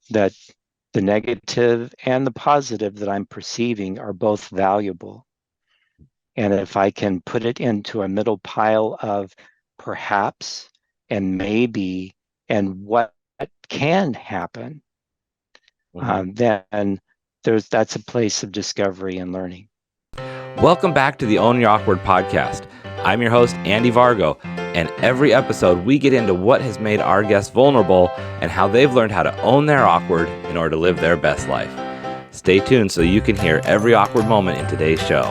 that the negative and the positive that I'm perceiving are both valuable. And if I can put it into a middle pile of perhaps and maybe and what can happen, Mhm. then that's a place of discovery and learning. Welcome back to the Own Your Awkward podcast. I'm your host, Andy Vargo, and every episode we get into what has made our guests vulnerable and how they've learned how to own their awkward in order to live their best life. Stay tuned so you can hear every awkward moment in today's show.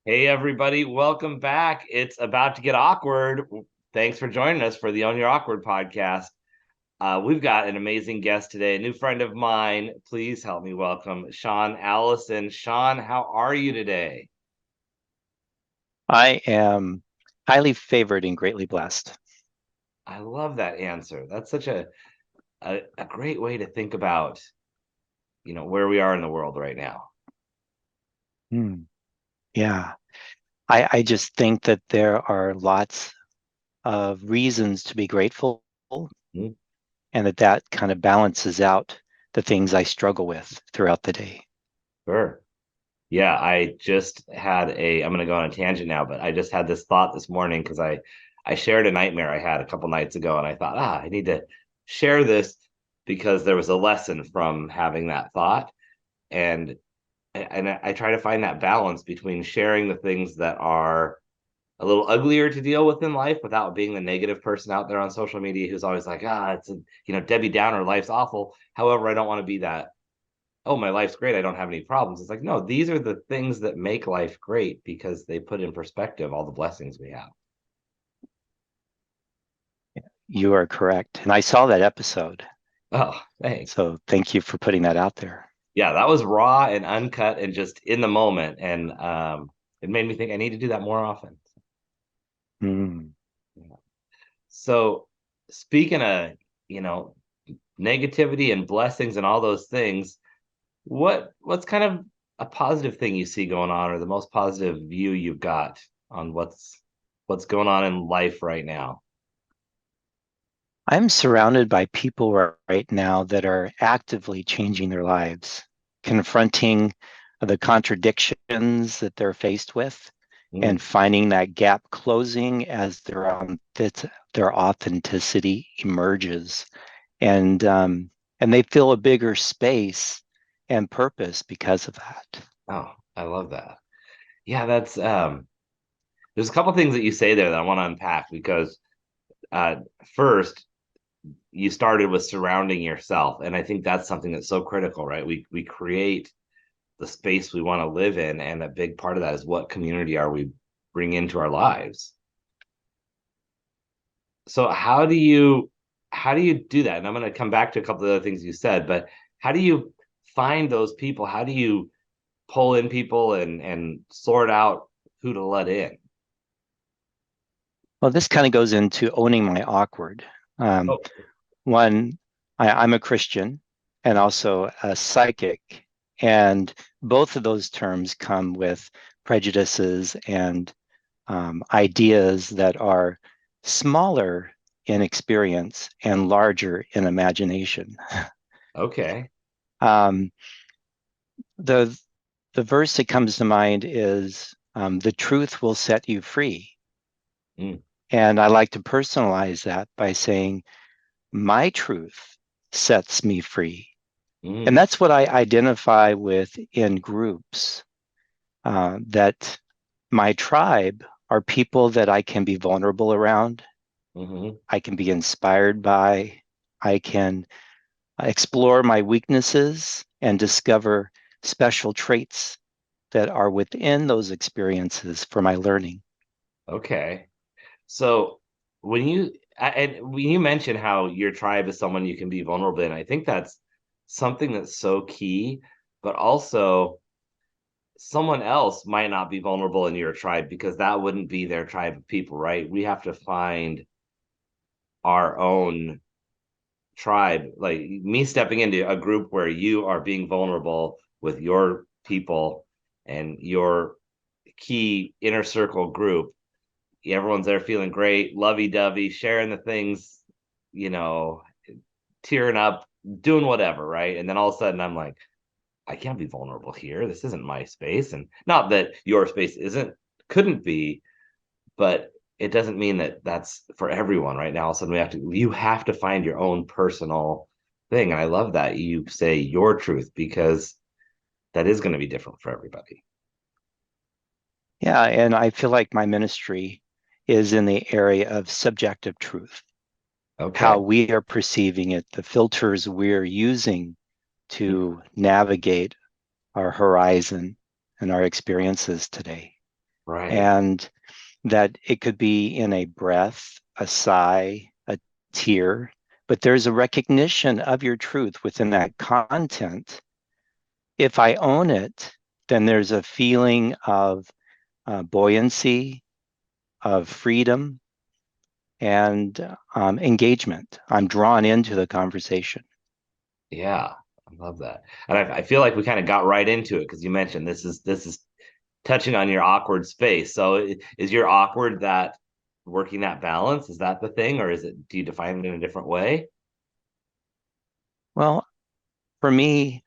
Hey, everybody, welcome back. It's about to get awkward. Thanks for joining us for the Own Your Awkward podcast. We've got an amazing guest today, a new friend of mine. Please help me welcome Sean Allison. Sean, how are you today? I am highly favored and greatly blessed. I love that answer. That's such a great way to think about, where we are in the world right now. Hmm. Yeah. I just think that there are lots of reasons to be grateful, Mhm. and that kind of balances out the things I struggle with throughout the day. Sure. Yeah, I'm going to go on a tangent now, but I just had this thought this morning because I shared a nightmare I had a couple nights ago, and I thought, I need to share this because there was a lesson from having that thought. And I try to find that balance between sharing the things that are a little uglier to deal with in life without being the negative person out there on social media who's always like, it's a, Debbie Downer, life's awful. However, I don't want to be that, oh, my life's great, I don't have any problems. It's like, no, these are the things that make life great because they put in perspective all the blessings we have. You are correct. And I saw that episode. Oh, thanks. So thank you for putting that out there. Yeah, that was raw and uncut and just in the moment. And it made me think I need to do that more often. Mm. Yeah. So speaking of, you know, negativity and blessings and all those things, what's kind of a positive thing you see going on, or the most positive view you've got on what's going on in life right now? I'm surrounded by people right now that are actively changing their lives, confronting the contradictions that they're faced with, and Mm, finding that gap closing as their authenticity emerges, and they feel a bigger space and purpose because of that. oh, I love that. Yeah, that's there's a couple things that you say there that I want to unpack because uh first you started with surrounding yourself, and I think that's something that's so critical, right? We create the space we want to live in, and a big part of that is what community are we bring into our lives. So how do you do that? And I'm going to come back to a couple of other things you said, but how do you find those people? How do you pull in people and sort out who to let in? Well, this kind of goes into owning my awkward. Um, Oh, One, I'm a Christian and also a psychic, and both of those terms come with prejudices and ideas that are smaller in experience and larger in imagination. okay. Um, the the verse that comes to mind is the truth will set you free. Mm, And I like to personalize that by saying, my truth sets me free. And mm, that's what I identify with in groups, that my tribe are people that I can be vulnerable around, mm-hmm. I can be inspired by, I can explore my weaknesses and discover special traits that are within those experiences for my learning. Okay. So and when you mention how your tribe is someone you can be vulnerable in, I think that's something that's so key, but also someone else might not be vulnerable in your tribe because that wouldn't be their tribe of people, right? We have to find our own tribe. Like me stepping into a group where you are being vulnerable with your people and you're key inner circle group. Everyone's there feeling great, lovey-dovey, sharing the things, you know, tearing up, doing whatever, right? And then all of a sudden I'm like, I can't be vulnerable here. This isn't my space. And not that your space couldn't be, but it doesn't mean that that's for everyone right now. All of a sudden you have to find your own personal thing. And I love that you say your truth, because that is going to be different for everybody. Yeah, and I feel like my ministry is in the area of subjective truth, Okay. how we are perceiving it, the filters we're using to navigate our horizon and our experiences today. Right. And that it could be in a breath, a sigh, a tear, but there's a recognition of your truth within that content. If I own it, then there's a feeling of buoyancy, of freedom, and engagement. I'm drawn into the conversation. Yeah, I love that. And I feel like we kind of got right into it because you mentioned this is touching on your awkward space. So is your awkward that working that balance? Is that the thing, or do you define it in a different way? Well, for me,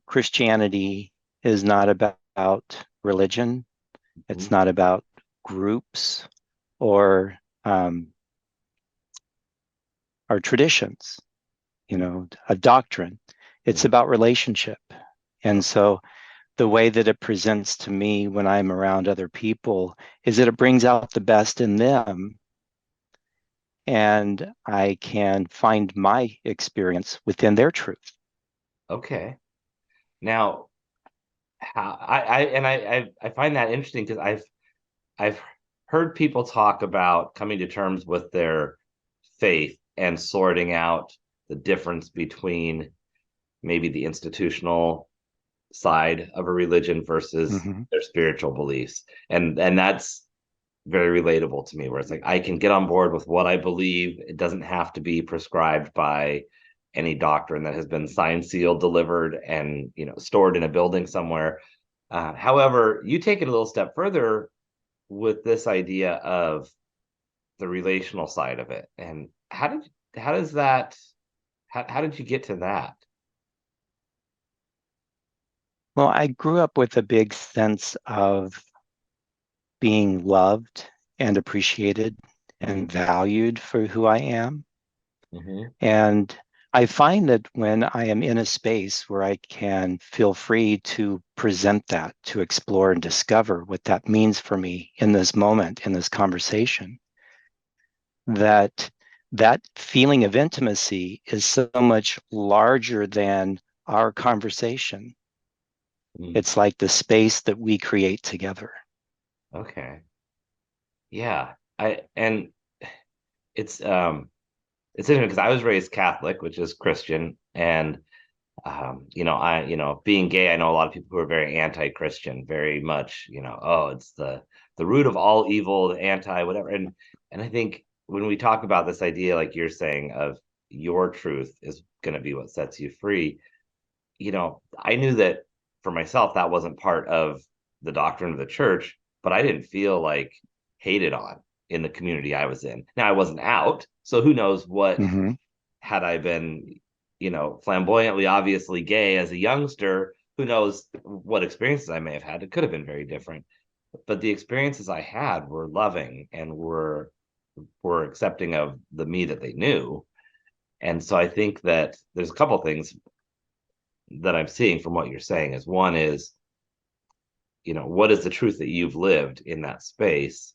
Christianity is not about religion. Mhm. It's not about groups or our traditions, a doctrine. It's Mhm. about relationship. And Oh, so the way that it presents to me when I'm around other people is that it brings out the best in them, and I can find my experience within their truth. okay. Now, how I find that interesting because I've heard people talk about coming to terms with their faith and sorting out the difference between maybe the institutional side of a religion versus Mm-hmm. their spiritual beliefs. And that's very relatable to me, where it's like I can get on board with what I believe. It doesn't have to be prescribed by any doctrine that has been signed, sealed, delivered, and stored in a building somewhere. However, you take it a little step further with this idea of the relational side of it. And how does that how did you get to that? Well, I grew up with a big sense of being loved and appreciated Mm-hmm. and valued for who I am. Mm-hmm. And I find that when I am in a space where I can feel free to present that, to explore and discover what that means for me in this moment, in this conversation, that that feeling of intimacy is so much larger than our conversation. Mm. It's like the space that we create together. Okay. Yeah. I and it's interesting because I was raised Catholic, which is Christian, and being gay, I know a lot of people who are very anti-Christian, very much, oh, it's the root of all evil, the anti whatever. And I think when we talk about this idea, like you're saying, of your truth is going to be what sets you free, I knew that for myself, that wasn't part of the doctrine of the church, but I didn't feel like hated on in the community I was in. Now I wasn't out, so who knows what Mm-hmm. had I been, flamboyantly, obviously gay as a youngster, who knows what experiences I may have had. It could have been very different. But the experiences I had were loving and were accepting of the me that they knew. And so I think that there's a couple things that I'm seeing from what you're saying is one is, what is the truth that you've lived in that space?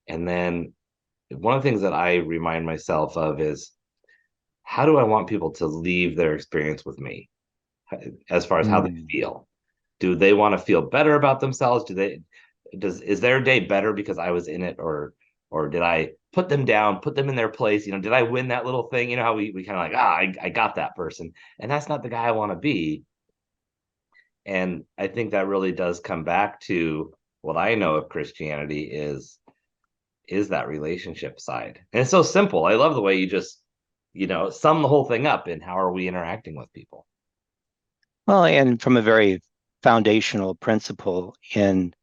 And then one of the things that I remind myself of is how do I want people to leave their experience with me as far as how they Mm. feel? Do they want to feel better about themselves? Is their day better because I was in it, or did I put them down, put them in their place? Did I win that little thing? How we kind of like, I got that person. And that's not the guy I want to be. And I think that really does come back to what I know of Christianity is that relationship side. And it's so simple. I love the way you just, sum the whole thing up in how are we interacting with people. Well, and from a very foundational principle in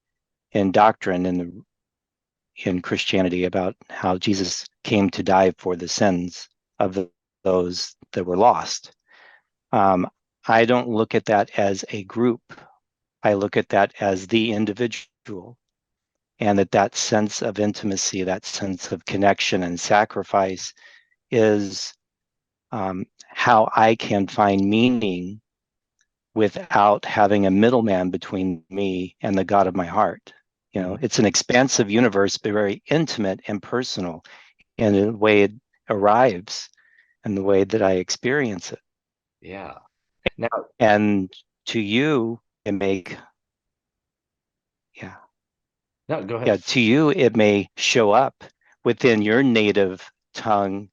in doctrine in Christianity about how Jesus came to die for the sins of those that were lost. Um, I don't look at that as a group. I look at that as the individual, and that sense of intimacy, that sense of connection and sacrifice is how I can find meaning without having a middleman between me and the God of my heart. You know, it's an expansive universe, but very intimate and personal in the way it arrives and the way that I experience it. Yeah. Now, And to you, it may, yeah, no, go yeah, ahead. to you, it may show up within your native tongue,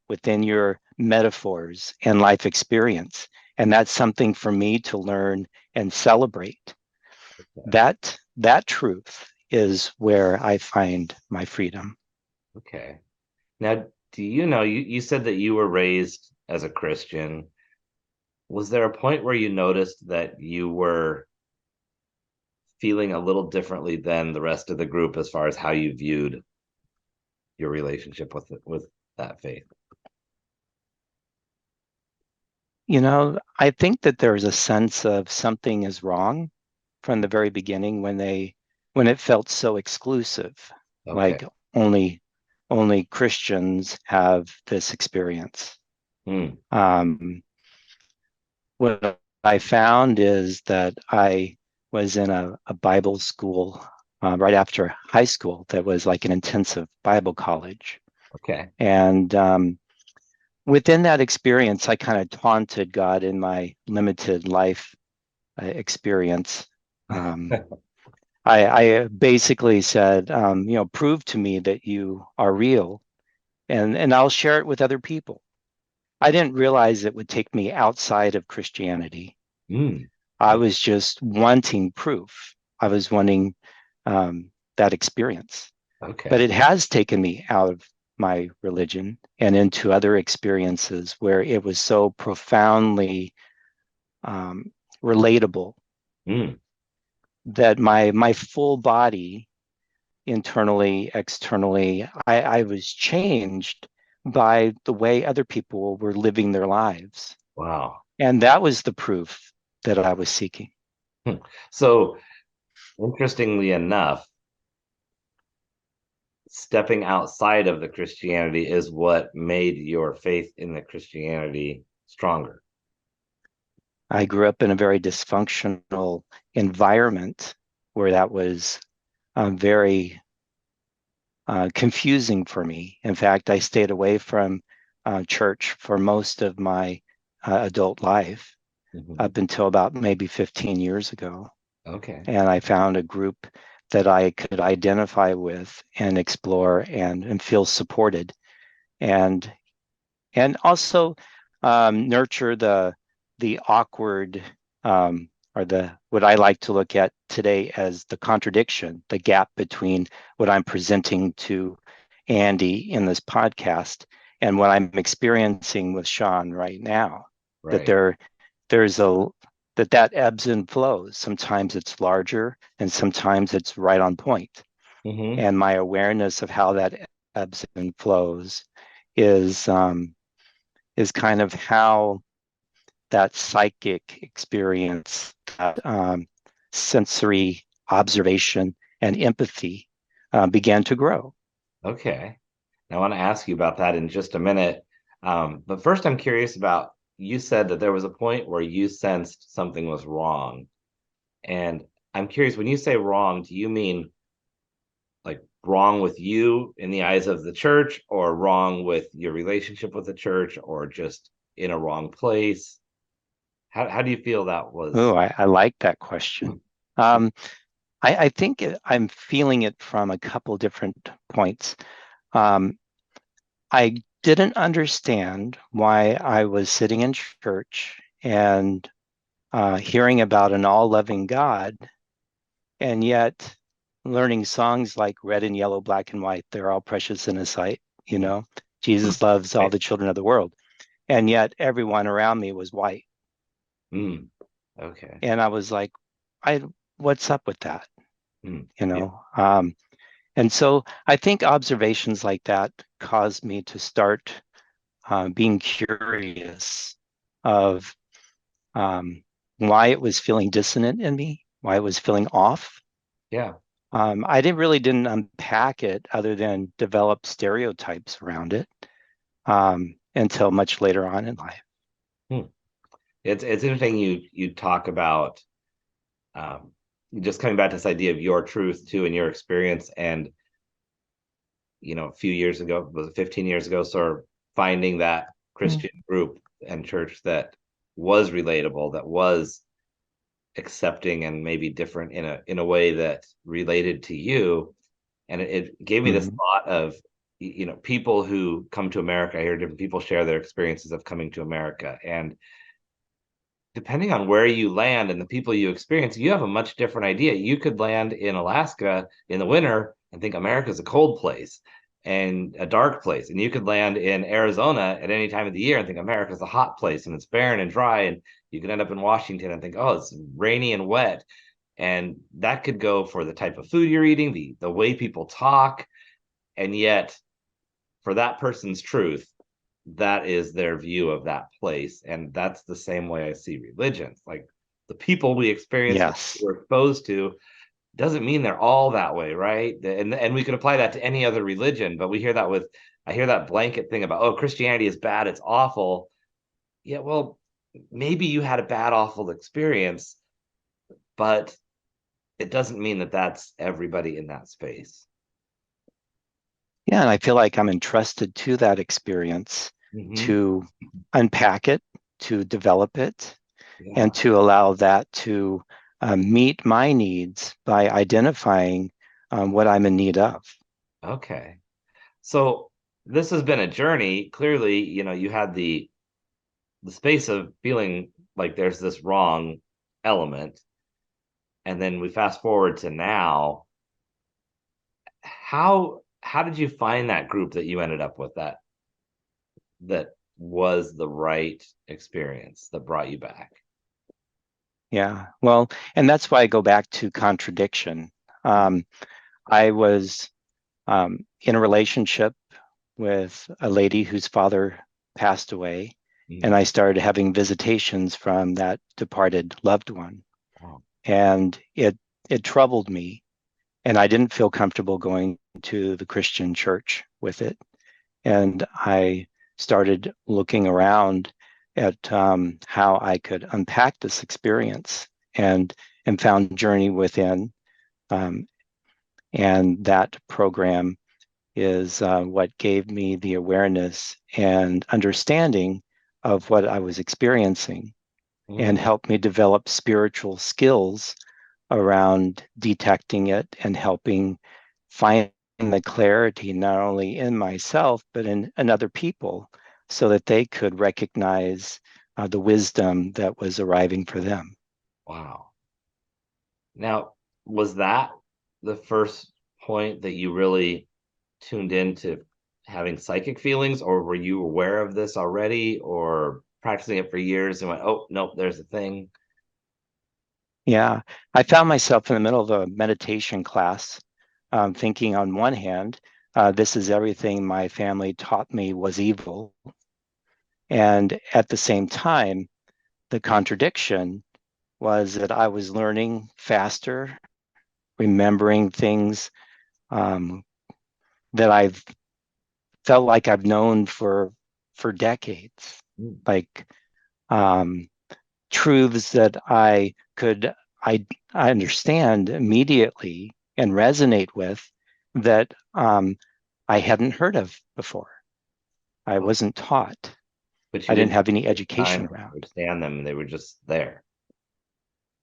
within your metaphors and life experience. And that's something for me to learn and celebrate. That truth is where I find my freedom. Okay. Now, do you know, you said that you were raised as a Christian. Was there a point where you noticed that you were feeling a little differently than the rest of the group as far as how you viewed your relationship with that faith? You know, I think that there's a sense of something is wrong from the very beginning when it felt so exclusive, Okay. like only Christians have this experience. Hmm. Um, what I found is that I was in a Bible school right after high school that was like an intensive Bible college. Okay. And within that experience, I kind of taunted God in my limited life experience. Um, I basically said, prove to me that you are real, and I'll share it with other people. I didn't realize it would take me outside of Christianity. Hmm. I Okay. was just wanting proof. I was wanting that experience. But Okay. it has taken me out of my religion and into other experiences where it was so profoundly relatable Hmm. that my full body, internally, externally, I was changed by the way other people were living their lives. Wow. And that was the proof that I was seeking. Hmm. So, interestingly enough, stepping outside of the Christianity is what made your faith in the Christianity stronger. I grew up in a very dysfunctional environment where that was very confusing for me. In fact, I stayed away from church for most of my adult life Hmm. up until about maybe 15 years ago. Okay. And I found a group that I could identify with and explore and feel supported and also nurture the awkward or the what I like to look at today as the contradiction, the gap between what I'm presenting to Andy in this podcast and what I'm experiencing with Sean right now. That Right. there's a that ebbs and flows. Sometimes it's larger and sometimes it's right on point. Hmm. And my awareness of how that ebbs and flows is kind of how that psychic experience, that sensory observation and empathy began to grow. Okay. I want to ask you about that in just a minute. But first, I'm curious about you said that there was a point where you sensed something was wrong. And I'm curious, when you say wrong, do you mean like wrong with you in the eyes of the church, or wrong with your relationship with the church, or just in a wrong place? How do you feel that was? Oh, I like that question. Um, I think I'm feeling it from a couple different points. Um, I didn't understand why I was sitting in church and hearing about an all loving God, and yet learning songs like red and yellow, black and white, they're all precious in His sight. You know, Jesus loves all Right. the children of the world. And yet everyone around me was white. Mm, okay. And I was like, what's up with that? Mm. you Yeah. know. And so I think observations like that caused me to start being curious of um, why it was feeling dissonant in me, why it was feeling off. Yeah. I didn't unpack it other than develop stereotypes around it until much later on in life. Hmm. It's interesting you talk about um, just coming back to this idea of your truth too and your experience. And a few years ago, was it 15 years ago, sort of finding that Mm. Christian group and church that was relatable, that was accepting and maybe different in a way that related to you. And it gave me this Mhm. thought of people who come to America. I hear different people share their experiences of coming to America, and depending on where you land and the people you experience, you have a much different idea. You could land in Alaska in the winter and think America's a cold place and a dark place. And you could land in Arizona at any time of the year and think America's a hot place and it's barren and dry. And you could end up in Washington and think, oh, it's rainy and wet. And that could go for the type of food you're eating, the way people talk. And yet, for that person's truth, that is their view of that place. And that's the same way I see religions. Like the people we experience, Yes. we're exposed to, doesn't mean they're all that way, right? And we could apply that to any other religion, but I hear that blanket thing about, oh, Christianity is bad, it's awful. Yeah, well, maybe you had a bad, awful experience, but it doesn't mean that that's everybody in that space. Yeah, and I feel like I'm entrusted to that experience Mm-hmm. to unpack it, to develop it, and Yeah. to allow that to meet my needs by identifying what I'm in need of. Okay. So this has been a journey. Clearly, you had the space of feeling like there's this wrong element, and then we fast forward to now. How did you find that group that you ended up with that was the right experience that brought you back? Yeah, well, and that's why I go back to contradiction. I was in a relationship with a lady whose father passed away, and Mm. I started having visitations from that departed loved one, Wow. and it troubled me, and I didn't feel comfortable going to the Christian church with it. And I started looking around at how I could unpack this experience and found Journey Within. Um, and that program is what gave me the awareness and understanding of what I was experiencing and Mm. helped me develop spiritual skills around detecting it and helping find the clarity not only in myself but in other people so that they could recognize the wisdom that was arriving for them. Wow. Now, was that the first point that you really tuned into having psychic feelings, or were you aware of this already, or practicing it for years and went, oh, nope, there's a thing? Yeah, I found myself in the middle of a meditation class, thinking on one hand, this is everything my family taught me was evil. And at the same time, the contradiction was that I was learning faster, remembering things um, that I've felt like I've known for decades, Mm. like um, truths that I I understand immediately and resonate with that I hadn't heard of before. I Oh, wasn't taught. but I you didn't didn't have any take the education time to around. understand them. They were just there.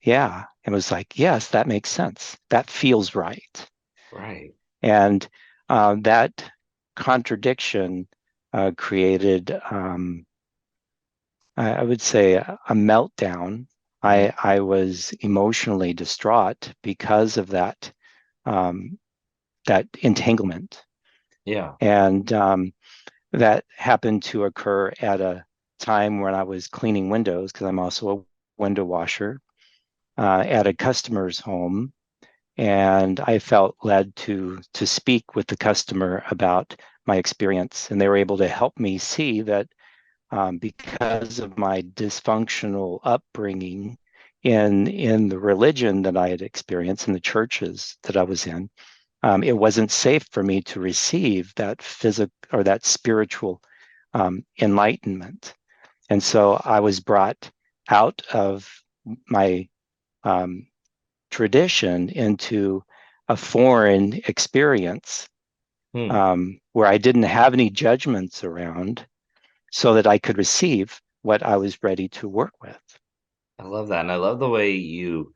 Yeah, it was like, yes, that makes sense. That feels right. Right. And that contradiction created, I would say, a meltdown. Mhm. I was emotionally distraught because of um, that entanglement, Yeah. and that happened to occur at a time when I was cleaning windows because I'm also a window washer at a customer's home, and I felt led to speak with the customer about my experience, and they were able to help me see that because of my dysfunctional upbringing in the religion that I had experienced in the churches that I was in, it wasn't safe for me to receive that physical or that spiritual enlightenment. And so I was brought out of my um, tradition into a foreign experience Hmm. where I didn't have any judgments around so that I could receive what I was ready to work with. I love that. And I love the way you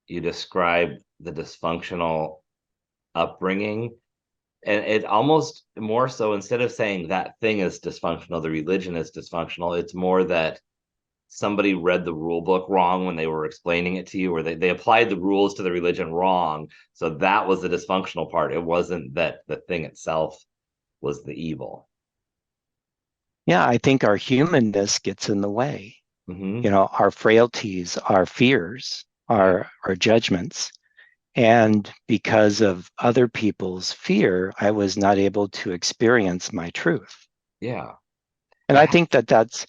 describe the dysfunctional upbringing. And it almost more so, instead of saying that thing is dysfunctional, the religion is dysfunctional, it's more that somebody read the rule book wrong when they were explaining it to you, or they applied the rules to the religion wrong. So that was the dysfunctional part. It wasn't that the thing itself was the evil. Yeah, I think our humanness gets in the way. Mm-hmm. You know, our frailties, our fears, Right. our judgments. And because of other people's fear, I was not able to experience my truth. Yeah. And I think that that's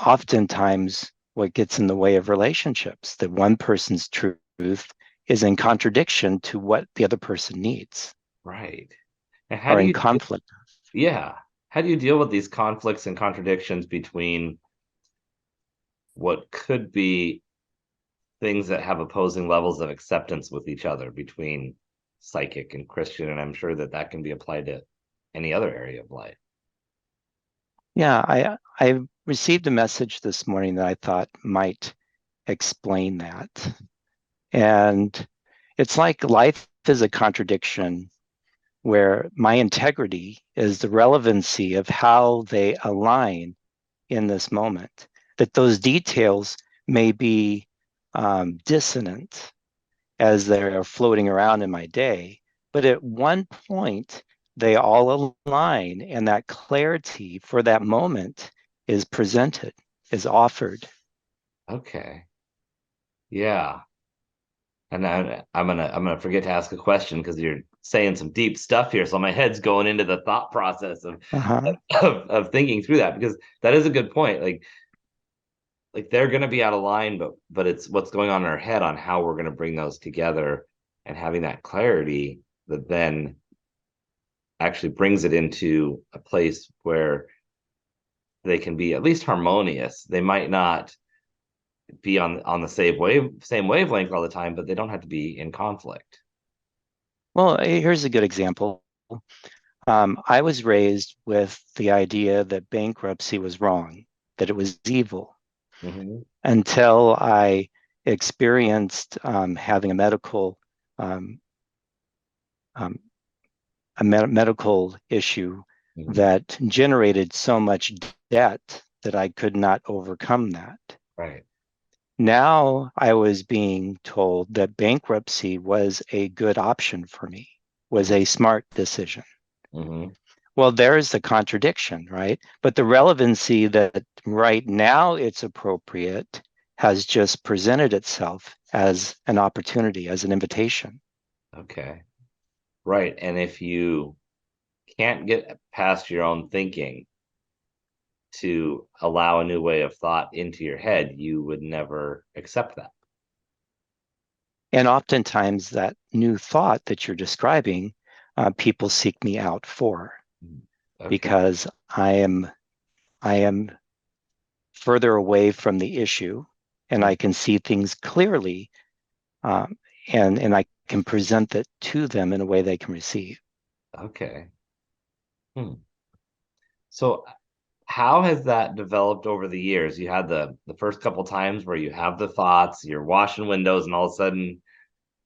oftentimes what gets in the way of relationships, that one person's truth is in contradiction to what the other person needs Right. And how or do in you, conflict. yeah, how do you deal with these conflicts and contradictions between what could be things that have opposing levels of acceptance with each other between psychic and Christian? And I'm sure that that can be applied to any other area of life. Yeah, I received a message this morning that I thought might explain that. And it's like life is a contradiction where my integrity is the relevancy of how they align in this moment, that those details may be dissonant as they're floating around in my day, but at one point, they all align, and that clarity for that moment is presented, is offered. Okay. Yeah. And I'm gonna forget to ask a question because you're saying some deep stuff here. So my head's going into the thought process Uh-huh. of thinking through that, because that is a good point. Like they're gonna be out of line, but it's what's going on in our head on how we're gonna bring those together, and having that clarity that then actually brings it into a place where they can be at least harmonious. They might not be on the same wavelength all the time, but they don't have to be in conflict. Well, here's a good example. I was raised with the idea that bankruptcy was wrong, that it was evil, Mm-hmm. until I experienced having a um, um, medical issue Mm-hmm. that generated so much debt that I could not overcome that. Right. Now I was being told that bankruptcy was a good option for me, was a smart decision. Mm-hmm. Well, there's the contradiction, right? But the relevancy that right now it's appropriate has just presented itself as an opportunity, as an invitation. Okay. Right. And if you can't get past your own thinking to allow a new way of thought into your head, you would never accept that. And oftentimes, that new thought that you're describing, people seek me out for Mm. Okay. because I am further away from the issue, and Mm. I can see things clearly, um, and I can present it to them in a way they can receive. Okay. Hmm. So how has that developed over the years? You had the first couple times where you have the thoughts, you're washing windows, and all of a sudden,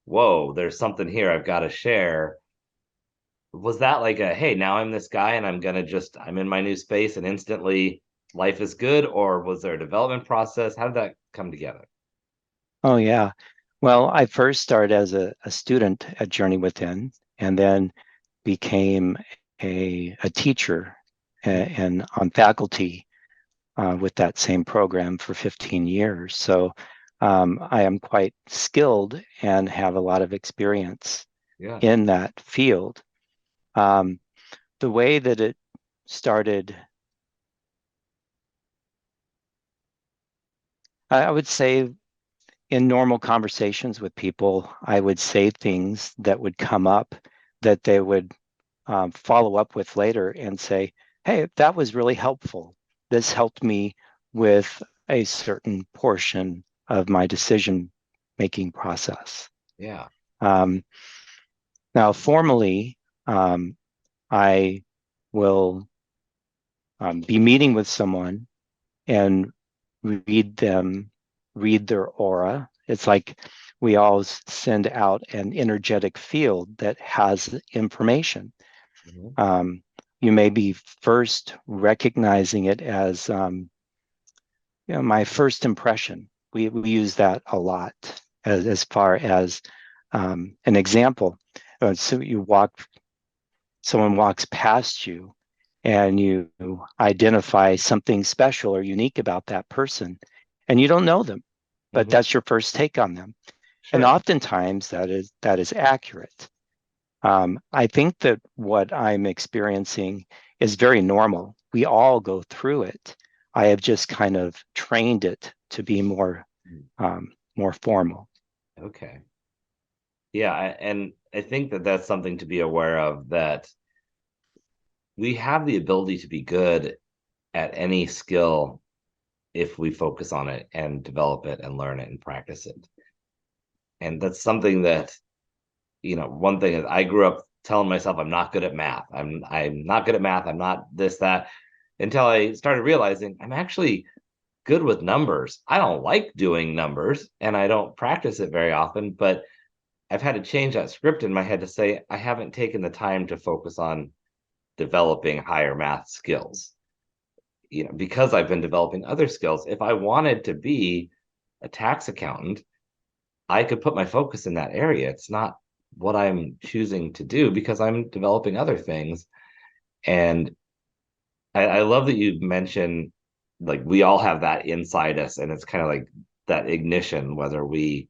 whoa, there's something here I've got to share. Was that like a, hey, now I'm this guy and I'm in my new space and instantly life is good? Or was there a development process? How did that come together? Oh yeah. Well, I first started as a student at Journey Within, and then became a teacher and on faculty with that same program for 15 years. So I am quite skilled and have a lot of experience Yeah. in that field. Um, the way that it started, I would say in normal conversations with people, I would say things that would come up that they would follow up with later and say, hey, that was really helpful. This helped me with a certain portion of my decision making process. Yeah. Um, now, formally, um, I will be meeting with someone and read them, read their aura. It's like we all send out an energetic field that has information. Mhm. Um, you may be first recognizing it as my first impression. We use that a lot as far as an example. So someone walks past you and you identify something special or unique about that person, and you don't know them, but Mhm. that's your first take on them. And Sure. oftentimes that is accurate. I think that what I'm experiencing is very normal. We all go through it. I have just kind of trained it to be Mm. more formal. Okay. Yeah, and I think that that's something to be aware of, that we have the ability to be good at any skill if we focus on it and develop it and learn it and practice it. And that's something that, one thing is I grew up telling myself I'm not good at math. I'm not good at math. I'm not this, that, until I started realizing I'm actually good with numbers. I don't like doing numbers and I don't practice it very often, but I've had to change that script in my head to say I haven't taken the time to focus on developing higher math skills. Because I've been developing other skills. If I wanted to be a tax accountant, I could put my focus in that area. It's not what I'm choosing to do because I'm developing other things. And I love that you mentioned, like, we all have that inside us, and it's kind of like that ignition, whether we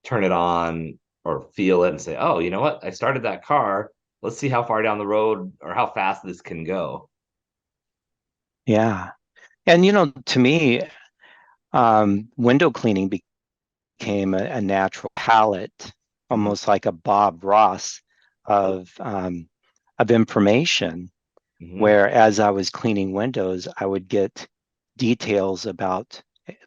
turn it on or feel it and say, oh, you know what? I started that car. Let's see how far down the road or how fast this can go. Yeah. And to me, window cleaning became a natural palette, Mhm. almost like a Bob Ross Oh, of information, mhm. where as I was cleaning windows, I would get details about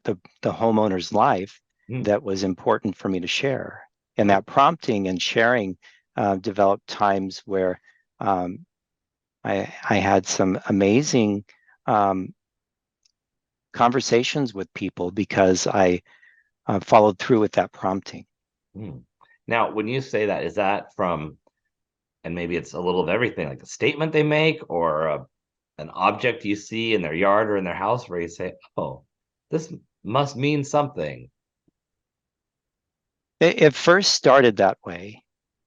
the homeowner's life Mhm. that was important for me to share. And Oh, that prompting and sharing developed times where I had some amazing um, conversations with people because I followed through with that prompting. mhm. Now, when you say that, is that from, and maybe it's a little of everything, like a statement they make or an object you see in their yard or in their house where you say, oh, this must mean something. It first started that way.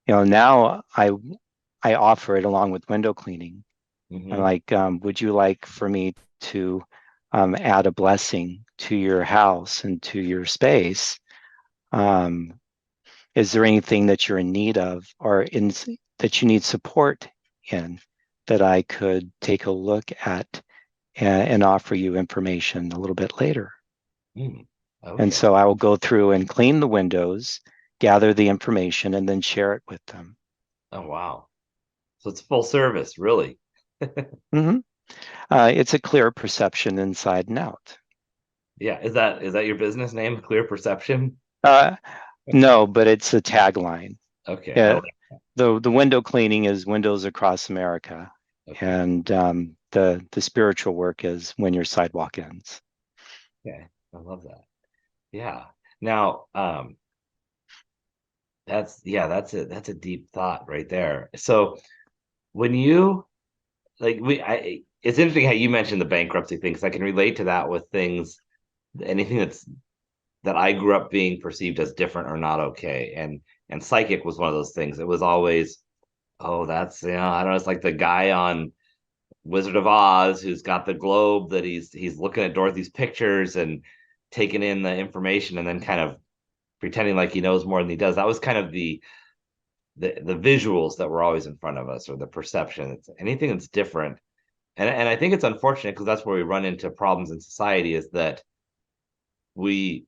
Now I offer it along with window cleaning. I'm Hmm. like, would you like for me to add a blessing to your house and to your space? Um, is there anything that you're in need of or that you need support in that I could take a look at and offer you information a little bit later? Mm. And Okay. so I will go through and clean the windows, gather the information, and then share it with them. Oh, wow. So it's full service, really. Mhm. It's a clear perception inside and out. Yeah. Is that your business name? Clear Perception? Uh, no, but it's a tagline. Okay. I Yeah, like. the window cleaning is windows across America, Okay. and the spiritual work is when your sidewalk ends. Okay. I love that. Yeah. Now, that's a deep thought right there. So when you, like, it's interesting how you mentioned the bankruptcy thing, because I can relate to that with things, anything that I grew up being perceived as different or not okay. And psychic was one of those things. It was always, oh, that's, I don't know, it's like the guy on Wizard of Oz who's got the globe that he's looking at Dorothy's pictures, and taking in the information and then kind of pretending like he knows more than he does. That was kind of the visuals that were always in front of us, or the perception. It's anything that's different. And I think it's unfortunate because that's where we run into problems in society, is that we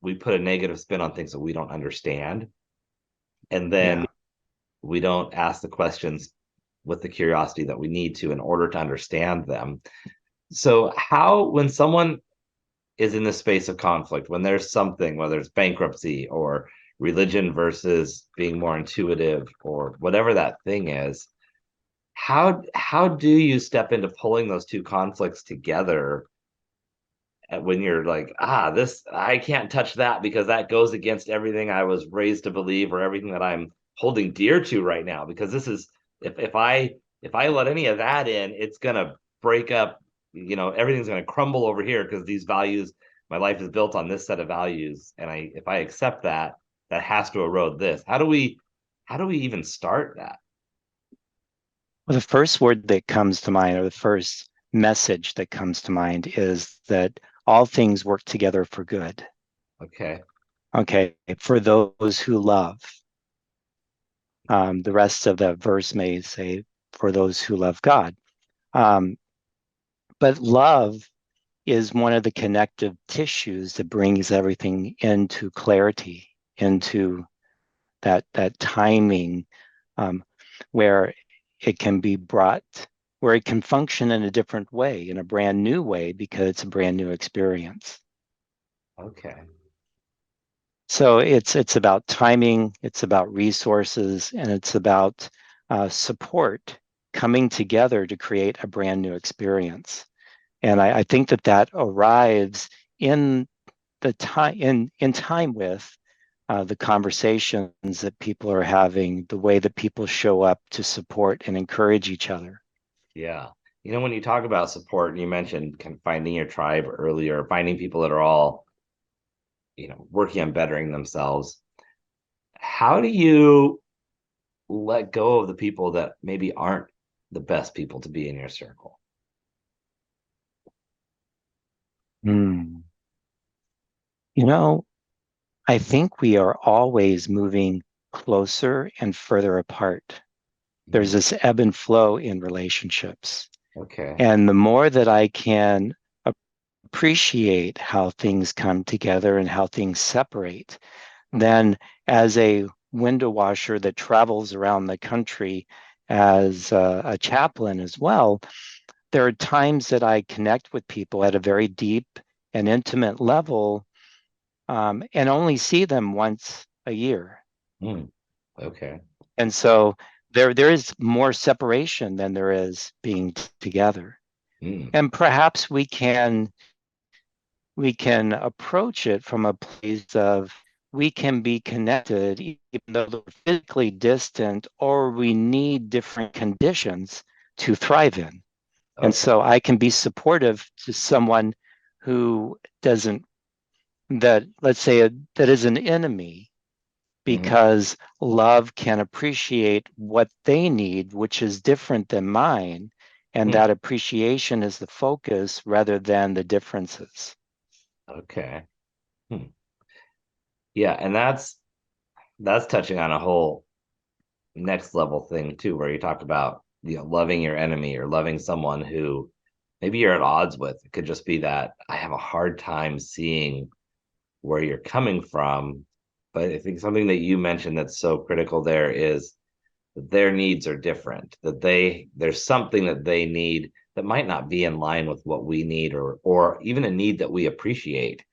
we put a negative spin on things that we don't understand, and then Yeah. we don't ask the questions with the curiosity that we need to in order to understand them. So how, when someone is in the space of conflict, when there's something, whether it's bankruptcy or religion versus being more intuitive or whatever that thing is, how do you step into pulling those two conflicts together when you're like, this, I can't touch that because that goes against everything I was raised to believe, or everything that I'm holding dear to right now, because this is, if I let any of that in, it's gonna break up, everything's gonna crumble over here, because these values, my life is built on this set of values, and if I accept that, that has to erode this. How do we even start that? Well, the first word that comes to mind, or the first message that comes to mind, is that all things work together for good. Okay. Okay, for those who love. The rest of the verse may say, for those who love God. Um, but love is one of the connective tissues that brings everything into clarity, into that timing, um, where it can be brought, where it can function in a different way, in a brand new way, because it's a brand new experience. Okay. So it's about timing, it's about resources, and it's about support coming together to create a brand new experience. And I think that arrives in the time, in time with the conversations that people are having, the way that people show up to support and encourage each other. Yeah. When you talk about support, and you mentioned kind of finding your tribe earlier, finding people that are all, working on bettering themselves, how do you let go of the people that maybe aren't the best people to be in your circle? Hmm. You know, I think we are always moving closer and further apart. There's Mm, this ebb and flow in relationships. okay. And the more that I can appreciate how things come together and how things separate, then as a window washer that travels around the country as a chaplain as well, there are times that I connect with people at a very deep and intimate level, and only see them once a year. Mm, okay. And so there is more separation than there is being together. Mm, And perhaps we can approach it from a place of, we can be connected even though we're physically distant, or we need different conditions to thrive in. And okay. so I can be supportive to someone who doesn't, that, let's say, that is an enemy, Mhm. because love can appreciate what they need, which is different than mine. And Mm, that appreciation is the focus rather than the differences. okay. Hmm. Yeah, and that's touching on a whole next level thing too, where you talk about, loving your enemy, or loving someone who maybe you're at odds with. It could just be that I have a hard time seeing where you're coming from. But I think something that you mentioned that's so critical there is that their needs are different, that there's something that they need that might not be in line with what we need, or even a need that we appreciate.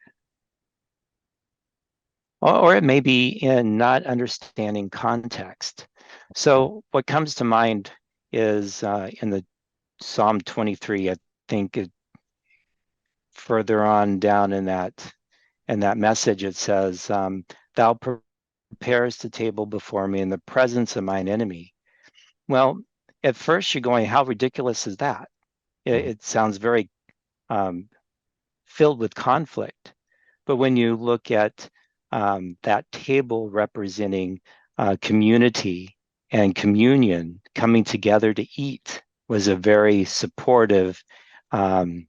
Or it may be in not understanding context. So what comes to mind is in the Psalm 23, I think further on down in that message, it says, "Thou preparest a table before me in the presence of mine enemy." Well, at first you're going, "How ridiculous is that?" It, Mhm. it sounds very um, filled with conflict. But when you look at that table representing community and communion, coming together to eat was a very supportive um,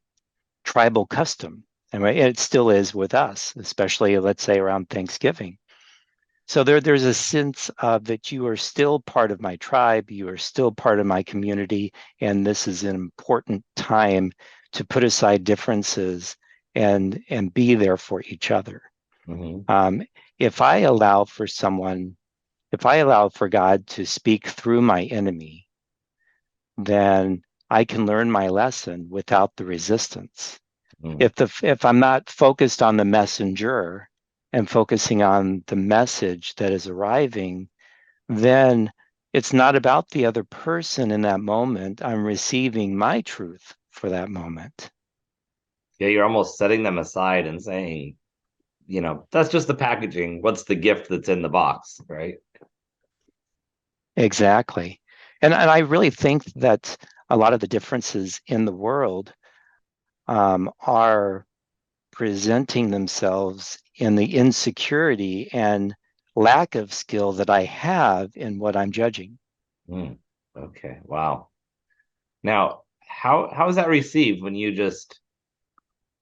tribal custom. And it still is with us, especially, let's say, around Thanksgiving. So there's a sense of that you are still part of my tribe, you are still part of my community, and this is an important time to put aside differences and be there for each other. Mm-hmm. Um, if I allow for someone, if I allow for God to speak through my enemy, then I can learn my lesson without the resistance. Mm. If I'm not focused on the messenger and focusing on the message that is arriving, then it's not about the other person in that moment. I'm receiving my truth for that moment. Yeah, you're almost setting them aside and saying, that's just the packaging. What's the gift that's in the box, right? Exactly. And I really think that a lot of the differences in the world are presenting themselves in the insecurity and lack of skill that I have in what I'm judging. Mm. Okay. Wow. Now, how is that received when you just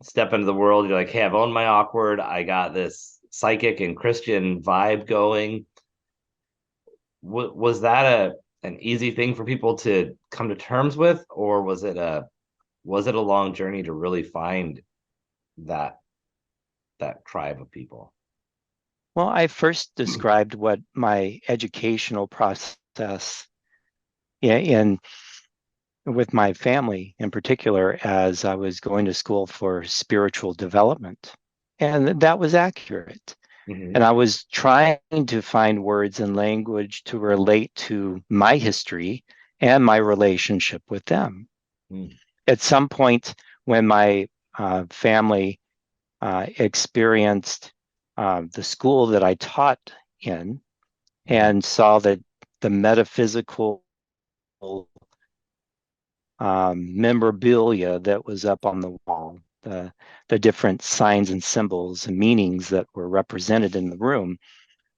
step into the world? You're like, hey, I've owned my awkward. I got this psychic and Christian vibe going. Was that an easy thing for people to come to terms with, or was it a long journey to really find that that tribe of people? Well, I first described what my educational process in with my family in particular as I was going to school for spiritual development. And that was accurate. Mm-hmm. And I was trying to find words and language to relate to my history and my relationship with them. Mm. At some point, when my family experienced the school that I taught in Mm. and saw that the metaphysical memorabilia that was up on the wall, the different signs and symbols and meanings that were represented in the room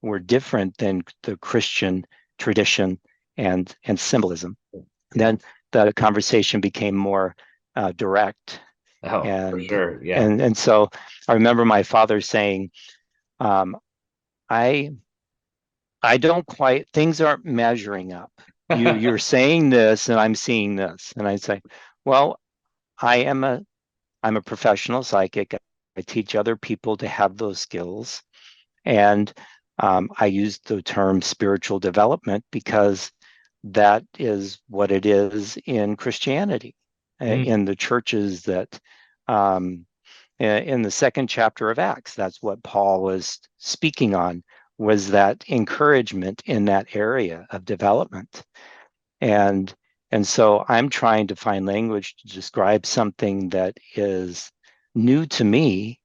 were different than the Christian tradition and symbolism. Yeah. Then the conversation became more direct, Oh, for and sure. Yeah. and so I remember my father saying, um, "I I don't quite things aren't measuring up. You're saying this, and I'm seeing this." And I say, "Well, I am a I'm a professional psychic. I teach other people to have those skills. And I use the term spiritual development because that is what it is in Christianity, Mm. in the churches that, um, in the second chapter of Acts, that's what Paul was speaking on, was that encouragement in that area of development. And and so I'm trying to find language to describe something that is new to me,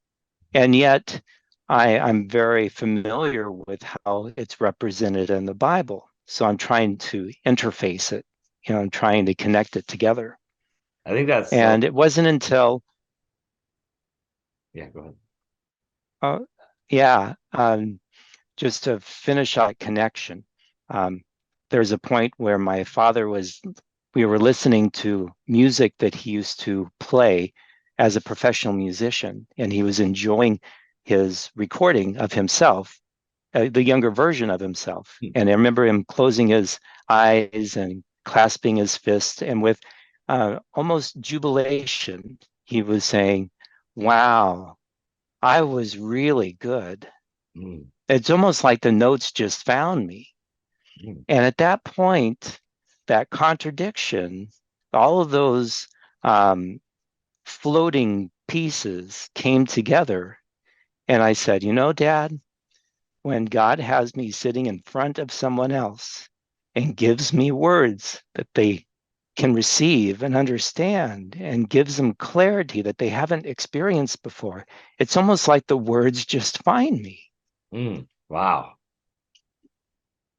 and yet I'm very familiar with how it's represented in the Bible. So I'm trying to interface it, I'm trying to connect it together. I think that's so. And it wasn't until, Yeah, go ahead. uh, yeah, just to finish out connection, um, there's a point where my father we were listening to music that he used to play as a professional musician, and he was enjoying his recording of himself, the younger version of himself. Hmm. And I remember him closing his eyes and clasping his fist, and with almost jubilation, he was saying, "Wow, I was really good." Mm. It's almost like the notes just found me. Mm. And at that point, that contradiction, all of those um, floating pieces came together. And I said, Dad, when God has me sitting in front of someone else and gives me words that they can receive and understand and gives them clarity that they haven't experienced before, it's almost like the words just find me. Mm. Wow,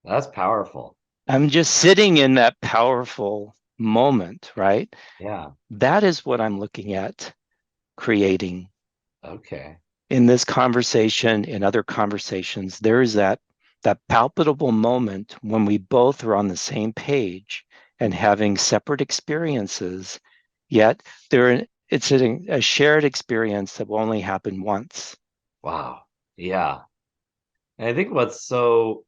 that's powerful. I'm just sitting in that powerful moment, right? Yeah. That is what I'm looking at creating Okay. in this conversation, in other conversations. There is that palpable moment when we both are on the same page and Mm. having separate experiences, yet they're it's a shared experience that will only happen once. Wow. Yeah. And I think what's so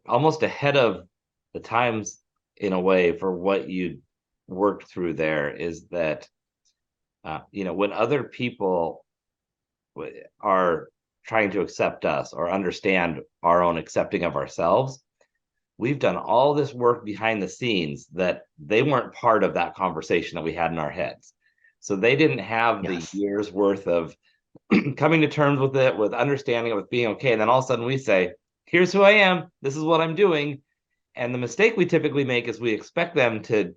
almost ahead of the times in a way for what you worked through there is that when other people are trying to accept us or understand our own accepting of ourselves, we've done all this work behind the scenes that they weren't part of that conversation that we had in our heads. So they didn't have the Yes. years worth of coming to terms with it, with understanding it, with being okay. And then all of a sudden we say, here's who I am. This is what I'm doing. And the mistake we typically make is we expect them to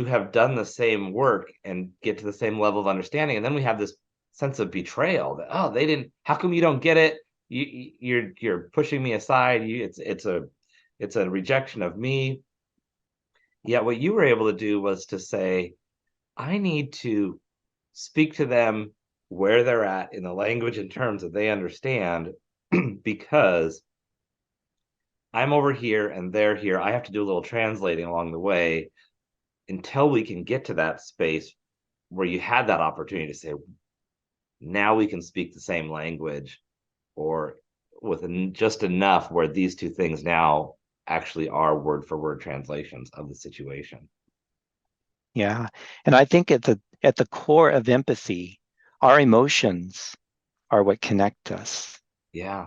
have done the same work and get to the same level of understanding. And then we have this sense of betrayal that, oh, they didn't, how come you don't get it? You're pushing me aside. It's a rejection of me. Yet what you were able to do was to say, I need to speak to them where they're at in the language and terms that they understand because I'm over here and they're here. I have to do a little translating along the way until we can get to that space where you had that opportunity to say, now we can speak the same language or with just enough where these two things now actually are word for word translations of the situation. Yeah. And I think at the core of empathy, our emotions are what connect us. Yeah.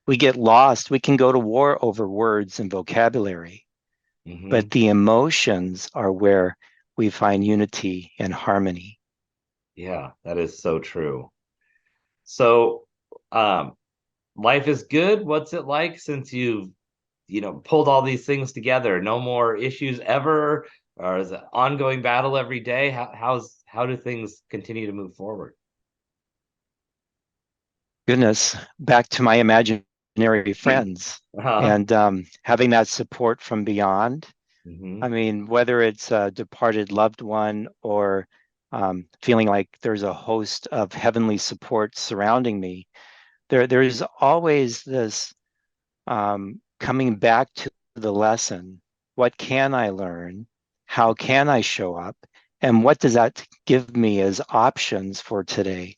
We get lost. We can go to war over words and vocabulary, Mm-hmm. but the emotions are where we find unity and harmony. Yeah, that is so true. So, um, life is good. What's it like since you've, pulled all these things together? No more issues ever, or is it ongoing battle every day? How do things continue to move forward? Goodness, back to my imaginary friends Uh-huh. and having that support from beyond. Mm-hmm. I mean, whether it's a departed loved one or feeling like there's a host of heavenly support surrounding me, there's always this coming back to the lesson. What can I learn? How can I show up? And what does that give me as options for today?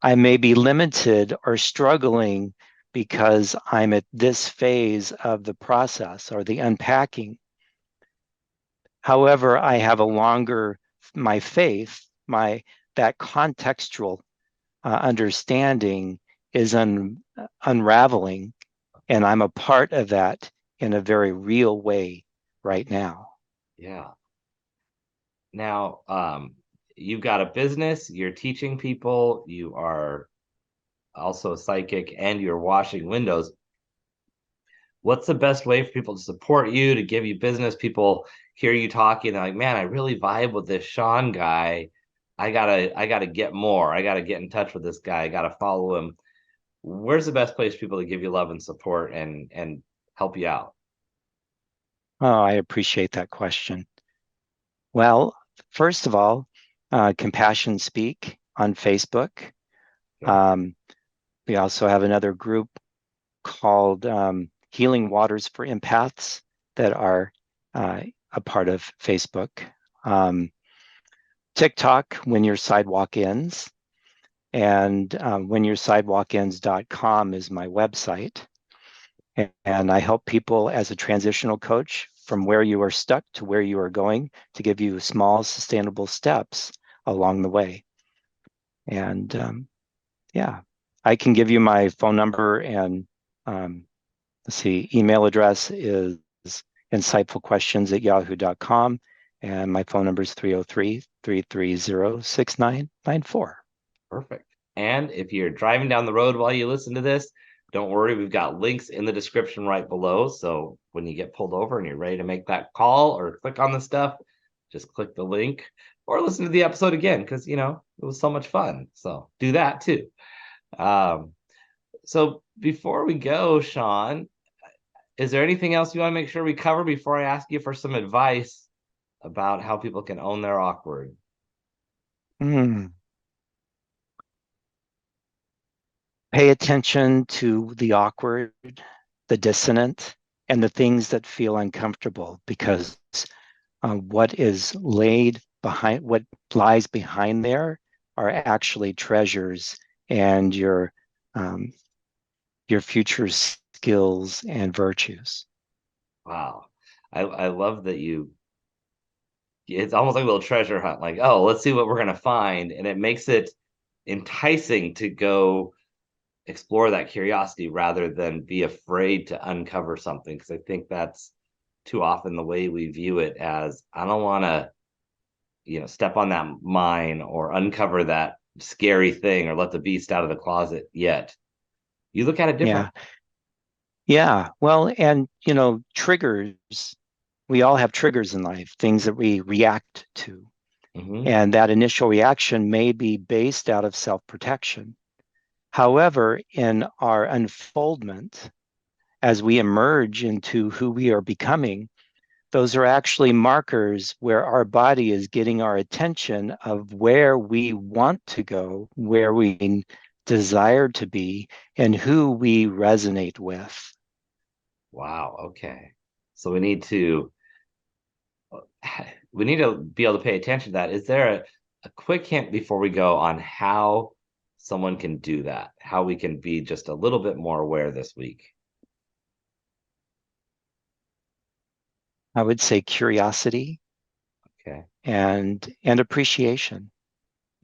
I may be limited or struggling because I'm at this phase of the process or the unpacking. However, I have a longer, my faith, my that contextual understanding is unraveling, and I'm a part of that in a very real way right now. Yeah. Now, you've got a business, you're teaching people, you are also a psychic, and you're washing windows. What's the best way for people to support you, to give you business? People hear you talking, they're like, man, I really vibe with this Sean guy. I gotta get more. I gotta get in touch with this guy. I gotta follow him. Where's the best place for people to give you love and support and help you out? Oh, I appreciate that question. Well, first of all, Compassion Speak on Facebook. Okay. Um, we also have another group called Healing Waters for Empaths that are a part of Facebook. Um, TikTok, When Your Sidewalk Ends, and whenyoursidewalkends.com is my website. And I help people as a transitional coach from where you are stuck to where you are going to give you small, sustainable steps along the way. And yeah, I can give you my phone number and um, let's see, email address is insightfulquestions@yahoo.com. And my phone number is 303-330-6994. Perfect. And if you're driving down the road while you listen to this, don't worry, we've got links in the description right below. So when you get pulled over and you're ready to make that call or click on the stuff, just click the link or listen to the episode again because, it was so much fun. So do that too. Um, so before we go, Sean, is there anything else you want to make sure we cover before I ask you for some advice about how people can own their awkward? Mm. Pay attention to the awkward, the dissonant, and the things that feel uncomfortable because what is laid what lies behind there are actually treasures, and your future skills and virtues. Wow. I love that it's almost like a little treasure hunt. Like, oh, let's see what we're gonna find. And it makes it enticing to go explore that curiosity rather than be afraid to uncover something. Because I think that's too often the way we view it as I don't want to, step on that mine or uncover that scary thing or let the beast out of the closet yet. You look at it different. Yeah. Well, and triggers, we all have triggers in life, things that we react to. Mm-hmm. And that initial reaction may be based out of self-protection. However, in our unfoldment, as we emerge into who we are becoming, those are actually markers where our body is getting our attention of where we want to go, where we desire to be, and who we resonate with. Wow. Okay. So we need to be able to pay attention to that. Is there a quick hint before we go on how someone can do that? How we can be just a little bit more aware this week? I would say curiosity Okay. and appreciation.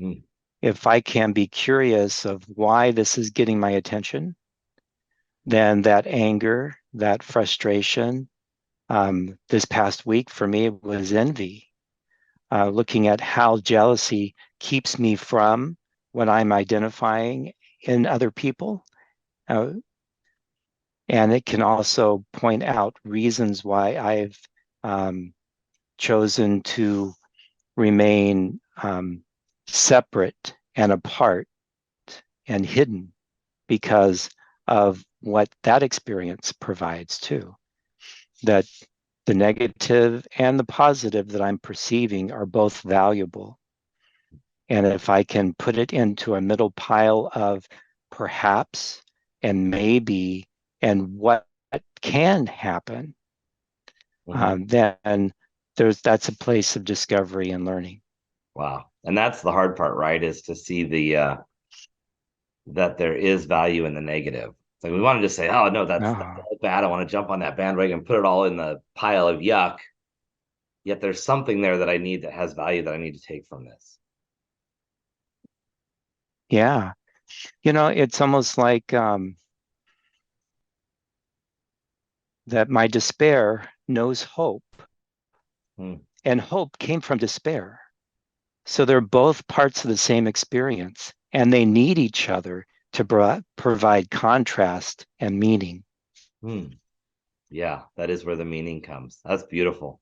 Mm. If I can be curious of why this is getting my attention, then that anger, that frustration, this past week for me was envy. Looking at how jealousy keeps me from what I'm identifying in other people. Uh, and it can also point out reasons why I've chosen to remain separate and apart and hidden because of what that experience provides too. That the negative and the positive that I'm perceiving are both valuable. And if I can put it into a middle pile of perhaps and maybe and what can happen, Mm-hmm. then that's a place of discovery and learning. Wow. And that's the hard part, right? Is to see that there is value in the negative. It's like we want to just say, oh no, that's Oh, all bad. I want to jump on that bandwagon and put it all in the pile of yuck. Yet there's something there that I need that has value that I need to take from this. yeah. It's almost like that my despair knows hope, Hmm. and hope came from despair. So they're both parts of the same experience, and they need each other to provide contrast and meaning. Hmm. Yeah, that is where the meaning comes. That's beautiful.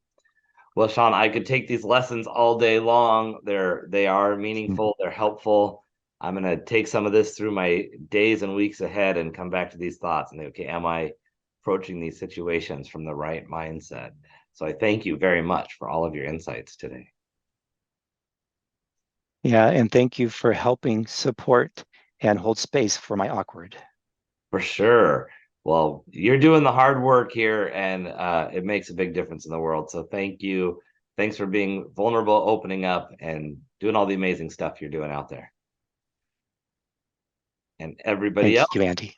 Well, Sean, I could take these lessons all day long. They are meaningful, they're helpful. I'm gonna take some of this through my days and weeks ahead and come back to these thoughts and think, okay, am I approaching these situations from the right mindset? So I thank you very much for all of your insights today. Yeah, and thank you for helping support and hold space for my awkward. For sure. Well, you're doing the hard work here, and it makes a big difference in the world. So thank you. Thanks for being vulnerable, opening up, and doing all the amazing stuff you're doing out there. And everybody else, Thank you, Andy.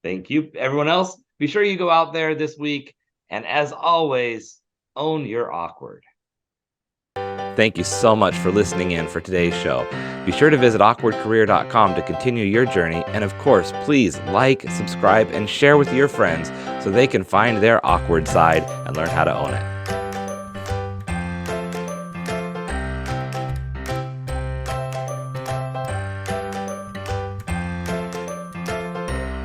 thank you. Everyone else, be sure you go out there this week. And as always, own your awkward. Thank you so much for listening in for today's show. Be sure to visit awkwardcareer.com to continue your journey. And of course, please like, subscribe, and share with your friends so they can find their awkward side and learn how to own it.